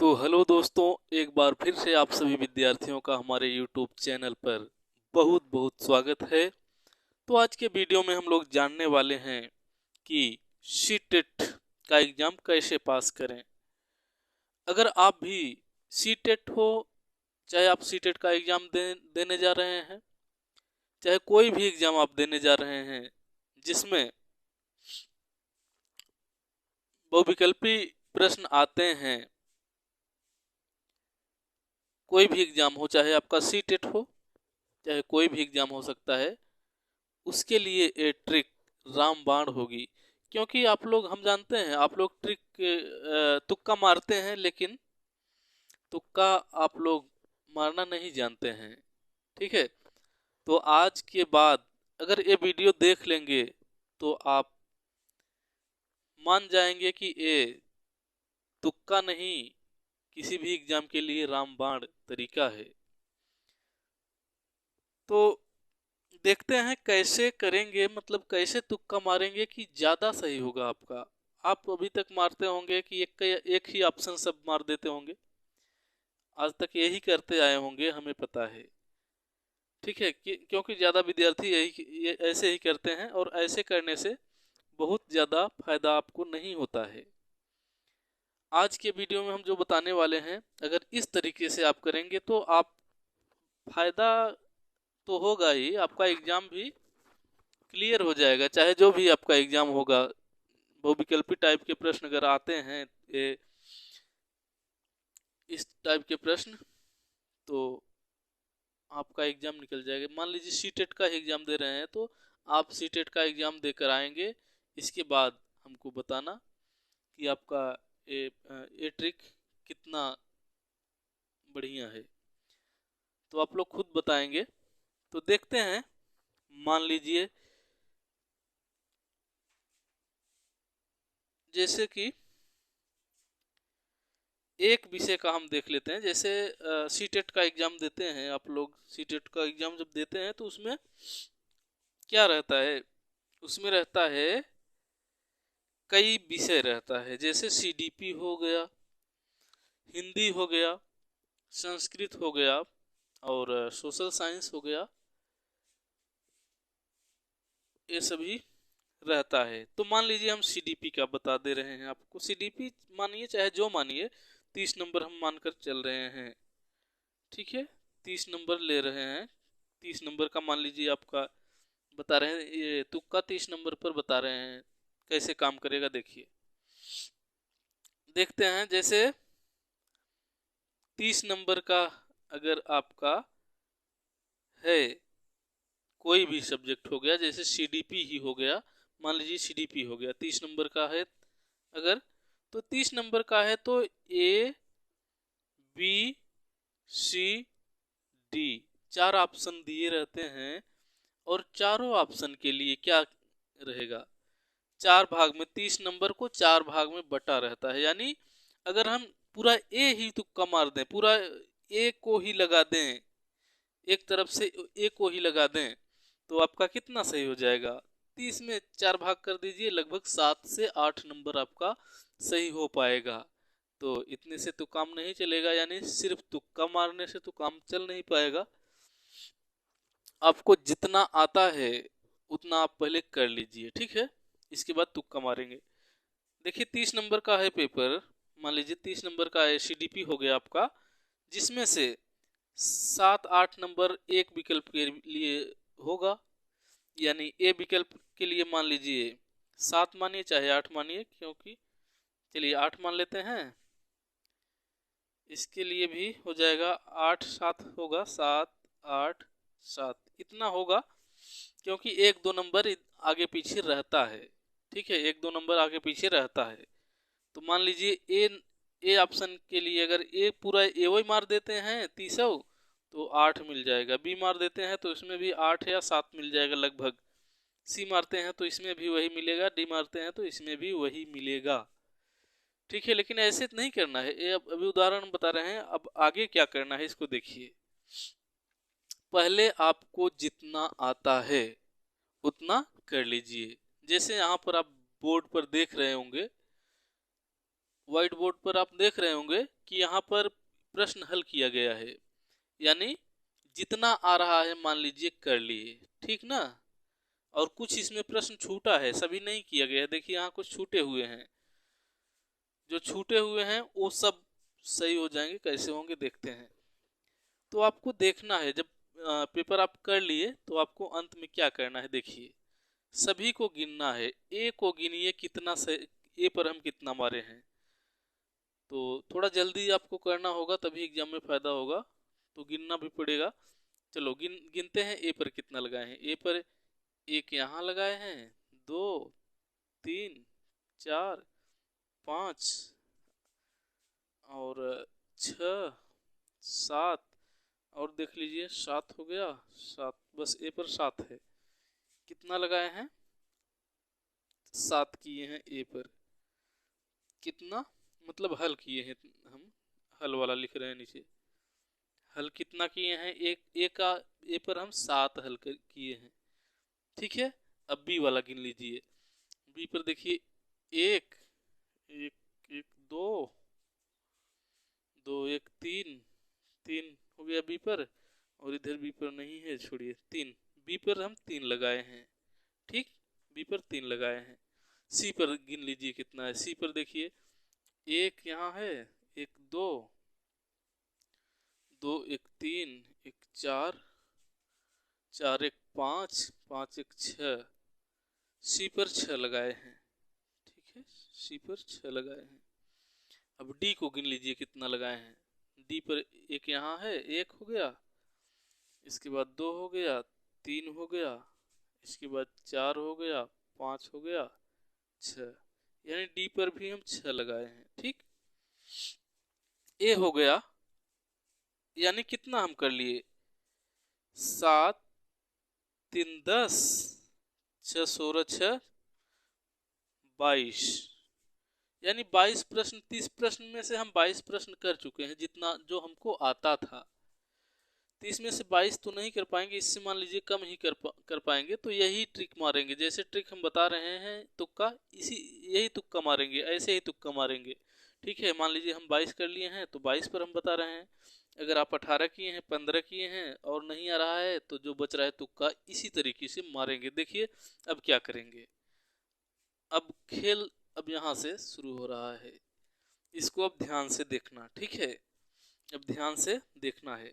तो हेलो दोस्तों, एक बार फिर से आप सभी विद्यार्थियों का हमारे यूट्यूब चैनल पर बहुत बहुत स्वागत है। तो आज के वीडियो में हम लोग जानने वाले हैं कि सीटेट का एग्ज़ाम कैसे पास करें। अगर आप भी सीटेट हो, चाहे आप सीटेट का एग्ज़ाम देने जा रहे हैं, चाहे कोई भी एग्ज़ाम आप देने जा रहे हैं जिसमें बहुविकल्पी प्रश्न आते हैं, कोई भी एग्ज़ाम हो, चाहे आपका सीटेट हो, चाहे कोई भी एग्ज़ाम हो सकता है, उसके लिए ये ट्रिक रामबाण होगी। क्योंकि आप लोग, हम जानते हैं आप लोग ट्रिक तुक्का मारते हैं, लेकिन तुक्का आप लोग मारना नहीं जानते हैं। ठीक है, तो आज के बाद अगर ये वीडियो देख लेंगे तो आप मान जाएंगे कि ये तुक्का नहीं, किसी भी एग्जाम के लिए रामबाण तरीका है। तो देखते हैं कैसे करेंगे, मतलब कैसे तुक्का मारेंगे कि ज़्यादा सही होगा आपका। आप अभी तक मारते होंगे कि एक ही ऑप्शन सब मार देते होंगे, आज तक यही करते आए होंगे, हमें पता है। ठीक है, क्योंकि ज़्यादा विद्यार्थी ये ऐसे ही करते हैं, और ऐसे करने से बहुत ज़्यादा फायदा आपको नहीं होता है। आज के वीडियो में हम जो बताने वाले हैं, अगर इस तरीके से आप करेंगे तो आप फायदा तो होगा ही, आपका एग्जाम भी क्लियर हो जाएगा। चाहे जो भी आपका एग्जाम होगा, बहुविकल्पी टाइप के प्रश्न अगर आते हैं, ये इस टाइप के प्रश्न, तो आपका एग्जाम निकल जाएगा। मान लीजिए सीटेट का एग्जाम दे रहे हैं, तो आप सीटेट का एग्जाम देकर आएंगे, इसके बाद हमको बताना कि आपका ये ट्रिक कितना बढ़िया है। तो आप लोग खुद बताएंगे। तो देखते हैं, मान लीजिए जैसे कि एक विषय का हम देख लेते हैं। जैसे सीटेट का एग्जाम देते हैं, आप लोग सीटेट का एग्जाम जब देते हैं तो उसमें क्या रहता है, उसमें रहता है कई विषय रहता है। जैसे सीडीपी हो गया, हिंदी हो गया, संस्कृत हो गया, और सोशल साइंस हो गया, ये सभी रहता है। तो मान लीजिए हम सीडीपी का बता दे रहे हैं आपको। सीडीपी मानिए, चाहे जो मानिए, 30 नंबर हम मानकर चल रहे हैं। ठीक है, 30 नंबर ले रहे हैं। 30 नंबर का मान लीजिए आपका बता रहे हैं, ये तुक्का 30 नंबर पर बता रहे हैं कैसे काम करेगा। देखिए, देखते हैं। जैसे 30 नंबर का अगर आपका है, कोई भी सब्जेक्ट हो गया, जैसे सीडीपी ही हो गया, मान लीजिए सीडीपी हो गया, 30 नंबर का है अगर, तो 30 नंबर का है तो A B C D 4 option दिए रहते हैं, और चारों ऑप्शन के लिए क्या रहेगा, 4 भाग में, 30 नंबर को 4 भाग में बटा रहता है। यानी अगर हम पूरा ए ही तुक्का मार दें, पूरा ए को ही लगा दें, एक तरफ से ए को ही लगा दें, तो आपका कितना सही हो जाएगा। 30 में 4 भाग कर दीजिए, लगभग 7 से 8 नंबर आपका सही हो पाएगा। तो इतने से तो काम नहीं चलेगा, यानी सिर्फ तुक्का मारने से तो काम चल नहीं पाएगा। आपको जितना आता है उतना आप पहले कर लीजिए, ठीक है, इसके बाद तुक्का मारेंगे। देखिए, 30 नंबर का है पेपर, मान लीजिए 30 नंबर का है, सीडीपी हो गया आपका, जिसमें से 7 8 नंबर एक विकल्प के लिए होगा। यानी ए विकल्प के लिए मान लीजिए 7 मानिए, चाहे 8 मानिए, क्योंकि चलिए 8 मान लेते हैं। इसके लिए भी हो जाएगा, 8 7 होगा, 7 8 7 इतना होगा, क्योंकि 1 2 नंबर आगे पीछे रहता है। ठीक है, 1 2 नंबर आगे पीछे रहता है। तो मान लीजिए ए ऑप्शन के लिए अगर ए पूरा ए वही मार देते हैं 30, तो 8 मिल जाएगा। बी मार देते हैं तो इसमें भी 8 या 7 मिल जाएगा लगभग। सी मारते हैं तो इसमें भी वही मिलेगा, डी मारते हैं तो इसमें भी वही मिलेगा। ठीक है, लेकिन ऐसे नहीं करना है, ये अभी उदाहरण बता रहे हैं। अब आगे क्या करना है इसको देखिए। पहले आपको जितना आता है उतना कर लीजिए। जैसे यहाँ पर आप बोर्ड पर देख रहे होंगे, व्हाइट बोर्ड पर आप देख रहे होंगे कि यहाँ पर प्रश्न हल किया गया है, यानी जितना आ रहा है मान लीजिए कर लिए, ठीक ना। और कुछ इसमें प्रश्न छूटा है, सभी नहीं किया गया है। देखिए यहाँ कुछ छूटे हुए हैं, जो छूटे हुए हैं वो सब सही हो जाएंगे। कैसे होंगे देखते हैं। तो आपको देखना है, जब पेपर आप कर लिए तो आपको अंत में क्या करना है, देखिए सभी को गिनना है। ए को गिनिए कितना से ए पर हम कितना मारे हैं। तो थोड़ा जल्दी आपको करना होगा, तभी एग्जाम में फायदा होगा, तो गिनना भी पड़ेगा। चलो गिनते हैं ए पर कितना लगाए हैं। ए पर एक यहाँ लगाए हैं, 2 3 4 5 और 6 7 और देख लीजिए 7 हो गया। 7 बस ए पर 7 है। कितना लगाए हैं, 7 किए हैं ए पर। कितना मतलब हल किए हैं, हम हल वाला लिख रहे हैं नीचे। हल कितना किए हैं, एक ए पर हम 7 हल किए हैं, ठीक है। अब बी वाला गिन लीजिए। बी पर देखिए एक एक एक दो, 2 1 3 3 हो गया बी पर। और इधर बी पर नहीं है, छोड़िए, 3 बी पर हम 3 लगाए हैं, ठीक। बी पर 3 लगाए हैं। सी पर गिन लीजिए कितना है। सी पर देखिए एक यहाँ है, एक 2 2 1 3 1 4 4 1 5 5 1 6। सी पर 6 लगाए हैं, ठीक है। सी पर 6 लगाए हैं। अब डी को गिन लीजिए कितना लगाए हैं। डी पर एक यहाँ है, एक हो गया। इसके बाद 2 हो गया, 3 हो गया। इसके बाद 4 हो गया, 5 हो गया, 6। यानी डी पर भी हम 6 लगाए हैं, ठीक। ए हो गया, यानी कितना हम कर लिए, 7 3 10 6 16 6 22। यानी 22 प्रश्न, 30 प्रश्न में से हम 22 प्रश्न कर चुके हैं, जितना जो हमको आता था। 30 में से 22 तो नहीं कर पाएंगे, इससे मान लीजिए कम ही कर पाएंगे। तो यही ट्रिक मारेंगे, जैसे ट्रिक हम बता रहे हैं तुक्का, इसी यही तुक्का मारेंगे, ऐसे ही तुक्का मारेंगे, ठीक है। मान लीजिए हम 22 कर लिए हैं तो 22 पर हम बता रहे हैं। अगर आप 18 किए हैं, 15 किए हैं और नहीं आ रहा है, तो जो बच रहा है तुक्का इसी तरीके से मारेंगे। देखिए अब क्या करेंगे। अब खेल अब यहाँ से शुरू हो रहा है, इसको अब ध्यान से देखना, ठीक है। अब ध्यान से देखना है।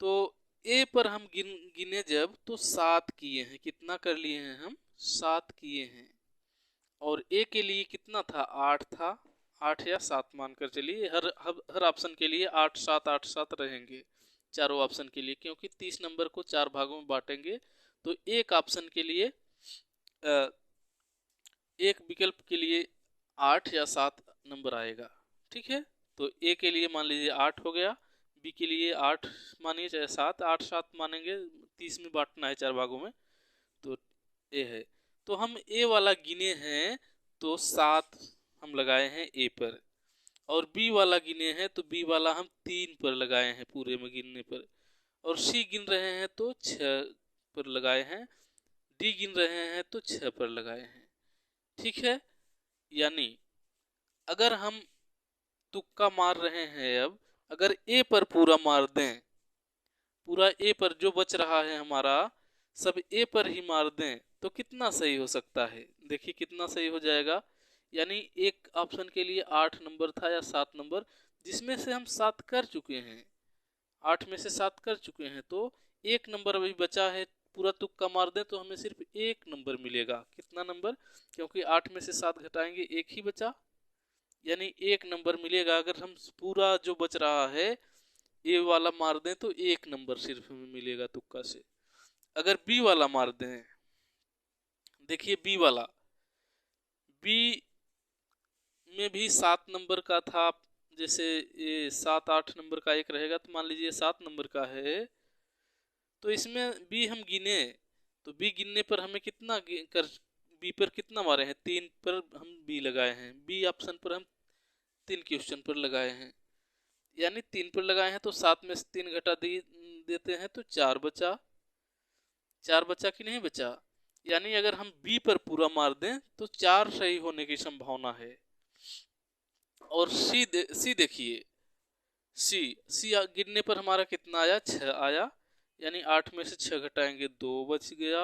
तो ए पर हम गिने जब, तो 7 किए हैं। कितना कर लिए हैं हम, 7 किए हैं। और ए के लिए कितना था, 8 था। 8 या 7 मानकर चलिए, हर ऑप्शन के लिए 8 7 8 7 रहेंगे, चारों ऑप्शन के लिए। क्योंकि 30 नंबर को 4 भागों में बांटेंगे, तो एक ऑप्शन के लिए एक विकल्प के लिए 8 या 7 नंबर आएगा, ठीक है। तो ए के लिए मान लीजिए 8 हो गया, बी के लिए 8 मानिए, चाहे 7, 8 7 मानेंगे, 30 में बांटना है 4 भागों में, तो ए है। तो हम ए वाला गिने हैं, तो 7 हम लगाए हैं ए पर। और बी वाला गिने हैं तो बी वाला हम 3 पर लगाए हैं पूरे में गिनने पर। और सी गिन रहे हैं तो 6 पर लगाए हैं। डी गिन रहे हैं तो 6 पर लगाए हैं, ठीक है। यानी अगर हम तुक्का मार रहे हैं, अब अगर ए पर पूरा मार दें, पूरा ए पर जो बच रहा है हमारा सब ए पर ही मार दें, तो कितना सही हो सकता है। देखिए कितना सही हो जाएगा। यानी एक ऑप्शन के लिए 8 नंबर था या 7 नंबर, जिसमें से हम 7 कर चुके हैं। 8 में से 7 कर चुके हैं, तो एक नंबर अभी बचा है। पूरा तुक्का मार दें तो हमें सिर्फ एक नंबर मिलेगा। कितना नंबर, क्योंकि 8 में से 7 घटाएंगे, एक ही बचा, यानी एक नंबर मिलेगा। अगर हम पूरा जो बच रहा है ए वाला मार दें तो एक नंबर सिर्फ हमें मिलेगा तुक्का से। अगर बी वाला मार दें, देखिए बी वाला, बी में भी 7 नंबर का था। जैसे ये 7 8 नंबर का एक रहेगा, तो मान लीजिए 7 नंबर का है, तो इसमें बी हम गिने, तो बी गिनने पर हमें कितना कर, बी पर कितना मारे हैं, 3 पर हम बी लगाए हैं। बी ऑप्शन पर हम 3 क्वेश्चन पर लगाए हैं, यानी 3 पर लगाए हैं, तो 7 में से 3 घटा देते हैं तो 4 बचा। 4 बचा कि नहीं बचा। यानी अगर हम बी पर पूरा मार दें तो 4 सही होने की संभावना है। और सी देखिए, सी गिनने पर हमारा कितना आया, 6 आया, यानी 8 में से 6 घटाएंगे 2 बच गया,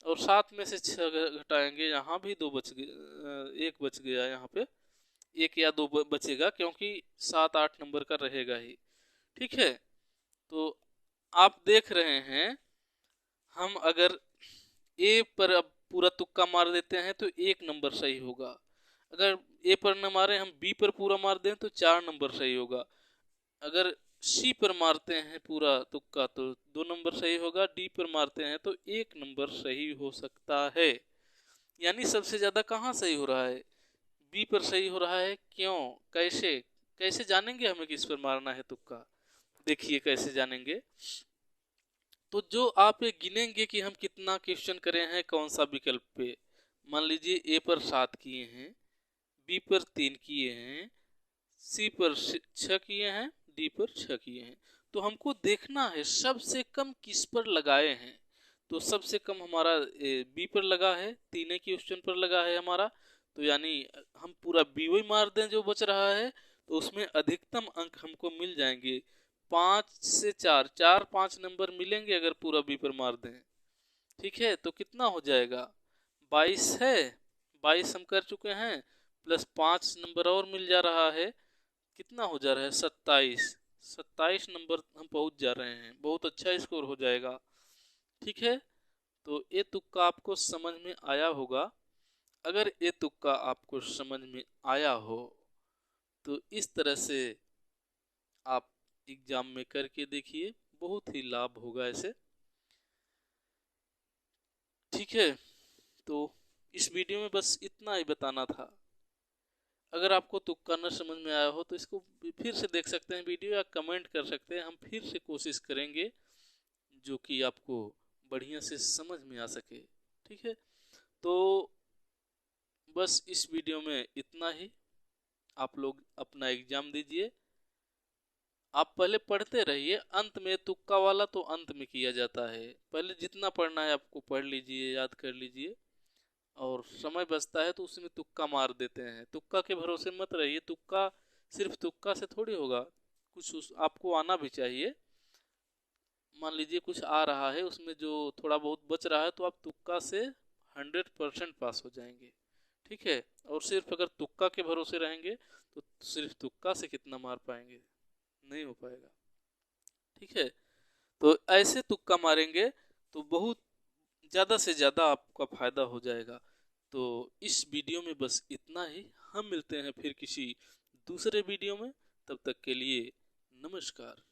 और 7 में से 6 घटाएंगे यहाँ भी 2 बच गया, 1 बच गया, यहाँ पे 1 या 2 बचेगा, क्योंकि 7-8 नंबर का रहेगा ही। ठीक है, तो आप देख रहे हैं, हम अगर ए पर अब पूरा तुक्का मार देते हैं तो 1 नंबर सही होगा, अगर ए पर न मारे हम बी पर पूरा मार दें तो 4 नंबर सही होगा, अगर सी पर मारते हैं पूरा तुक्का तो 2 नंबर सही होगा, डी पर मारते हैं तो 1 नंबर सही हो सकता है। यानी सबसे ज्यादा कहाँ सही हो रहा है, बी पर सही हो रहा है। क्यों, कैसे, कैसे जानेंगे हमें किस पर मारना है तुक्का, देखिए कैसे जानेंगे। तो जो आप ये गिनेंगे कि हम कितना क्वेश्चन करे हैं कौन सा विकल्प पे, मान लीजिए ए पर 7 किए हैं, बी पर 3 किए हैं, सी पर 6 किए हैं, डी पर 6 किए हैं, तो हमको देखना है सबसे कम किस पर लगाए हैं। तो सबसे कम हमारा बी पर लगा है, 3 क्वेश्चन पर लगा है हमारा, तो यानी हम पूरा बी वही मार दें जो बच रहा है, तो उसमें अधिकतम अंक हमको मिल जाएंगे 5 से 4, 4-5 नंबर मिलेंगे अगर पूरा बी पर मार दें। ठीक है, तो कितना हो जाएगा, 22 है, 22 हम कर चुके हैं, प्लस 5 नंबर और मिल जा रहा है, कितना हो जा रहा है, 27, 27 नंबर हम पहुंच जा रहे हैं, बहुत अच्छा स्कोर हो जाएगा। ठीक है, तो ये तुक्का आपको समझ में आया होगा। अगर ये तुक्का आपको समझ में आया हो तो इस तरह से आप एग्जाम में करके देखिए, बहुत ही लाभ होगा ऐसे। ठीक है, तो इस वीडियो में बस इतना ही बताना था। अगर आपको तुक्का न समझ में आया हो तो इसको फिर से देख सकते हैं वीडियो, या कमेंट कर सकते हैं, हम फिर से कोशिश करेंगे जो कि आपको बढ़िया से समझ में आ सके। ठीक है, तो बस इस वीडियो में इतना ही। आप लोग अपना एग्जाम दीजिए, आप पहले पढ़ते रहिए, अंत में तुक्का वाला तो अंत में किया जाता है, पहले जितना पढ़ना है आपको पढ़ लीजिए, याद कर लीजिए, और समय बचता है तो उसमें तुक्का मार देते हैं। तुक्का के भरोसे मत रहिए, तुक्का सिर्फ तुक्का से थोड़ी होगा, कुछ आपको आना भी चाहिए। मान लीजिए कुछ आ रहा है, उसमें जो थोड़ा बहुत बच रहा है, तो आप तुक्का से 100% पास हो जाएंगे। ठीक है, और सिर्फ अगर तुक्का के भरोसे रहेंगे तो सिर्फ तुक्का से कितना मार पाएंगे, नहीं हो पाएगा। ठीक है, तो ऐसे तुक्का मारेंगे तो बहुत ज़्यादा से ज़्यादा आपका फायदा हो जाएगा। तो इस वीडियो में बस इतना ही, हम मिलते हैं फिर किसी दूसरे वीडियो में, तब तक के लिए नमस्कार।